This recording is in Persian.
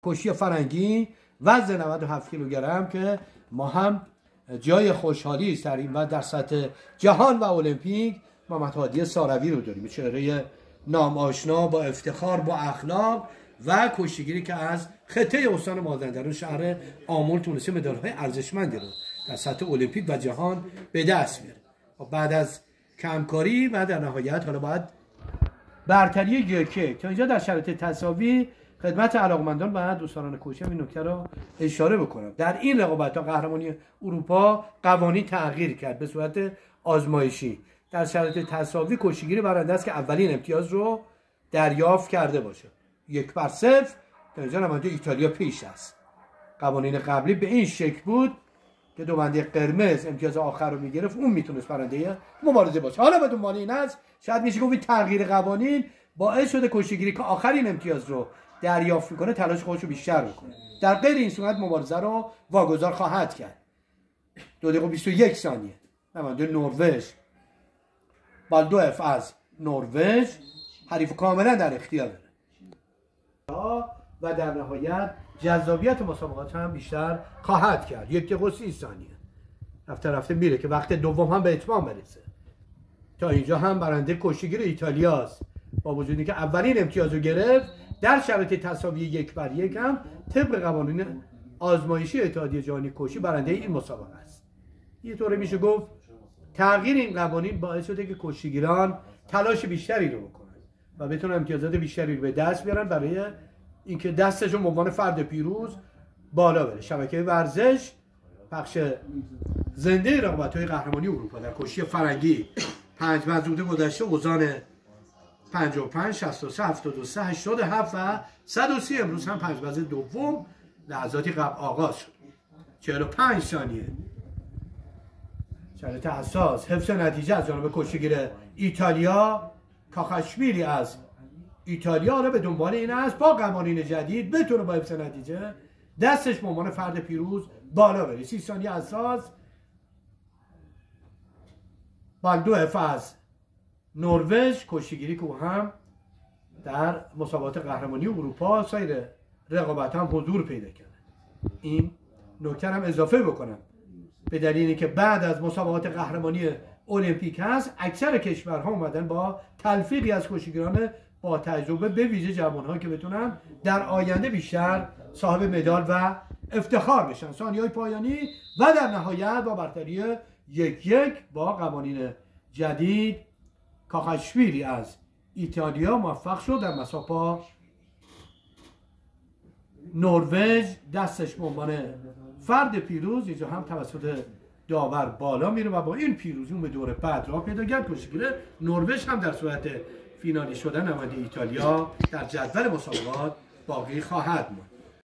کشتی فرنگی وزن 97 کیلوگرم که ما هم جای خوشحالی است در این و در سطح جهان و المپیک محمد هادی ساروی رو داریم، چهره نام آشنا با افتخار با اخلاق و کشتیگیری که از خطه استان مازندران شهر آمل تونسته مدال‌های ارزشمندی رو در سطح المپیک و جهان به دست بیاره. بعد از کمکاری و در نهایت حالا باید برتری یک تا اینجا در شرایط تساوی خدمت علاقمندان و دوستان کوچه این نکته رو اشاره بکنم. در این رقابت‌ها قهرمانی اروپا قوانین تغییر کرد به صورت آزمایشی. در شرایط تساوی کشتیگیری برنده است که اولین امتیاز رو دریافت کرده باشه. 1-0 تا اینجا نماینده ایتالیا پیش است. قوانین قبلی به این شکل بود که دومنده قرمز امتیاز آخر رو میگرفت، اون میتونست برنده مبارزه باشه. حالا به دنبال این است شاید میشه گفت تغییر قوانین باعث شده کشتیگیری که آخرین امتیاز رو دریافت میکنه تلاش خودش رو بیشتر بکنه. در غیر این صورت مبارزه رو واگذار خواهد کرد. 2 دقیقه و 21 ثانیه نماینده نروژ بالدوف از نروژ حریف کاملا در اختیار داره و در نهایت جذابیت مسابقات هم بیشتر خواهد کرد. 1 دقیقه و 30 ثانیه رفته میره که وقت دوم هم به اتمام برسه. تا اینجا هم برنده کشتیگیر ایتالیاست با وجودی که اولین امتیاز رو گرفت. در شرایط تساوی 1-1 هم طبق قوانین آزمایشی اتحادیه جهانی کشتی برنده این مسابقه است. یه طوری میشه گفت تغییر این قوانین باعث شده که کشتیگیران تلاش بیشتری رو بکنن و بتونن امتیازات بیشتری رو به دست بیارن برای اینکه دستشون به عنوان فرد پیروز بالا بره. شبکه ورزش پخش زنده رقابت‌های قهرمانی اروپا در کشتی فرنگی 5 مزود گذشته اوزان 55 63 73 87 و 130 امروز هم 5 وزن دوم لحظاتی قبل آغاز شد. 45 ثانیه شرایط حساس حفظ نتیجه از جانب کشتیگیر ایتالیا. کاخاشویلی از ایتالیا رو به دنبال این است با قوانین جدید بتونه با حفظ نتیجه دستش به عنوان فرد پیروز بالا بره. 30 ثانیه اساس بالدوف از نروژ کشتیگیری که هم در مسابقات قهرمانی اروپا سایر رقابت هم حضور پیدا کرده. این نکته هم اضافه بکنم به دلیل اینکه بعد از مسابقات قهرمانی المپیک هست اکثر کشورها اومدن با تلفیقی از کشتیگیران با تجربه به ویژه جوان‌ها که بتونن در آینده بیشتر صاحب مدال و افتخار بشن. ثانیه‌های پایانی و در نهایت با برتری 1-1 با قوانین جدید کاخاشویلی از ایتالیا موفق شد در مسابقه نروژ دستش به عنوان فرد پیروز اینجا هم توسط داور بالا میره و با این پیروزی اون به دور بعد راه پیدا کرد. کشتیگیر نروژ هم در صورت فینالی شدن نماینده ایتالیا در جدول مسابقات باقی خواهد ماند.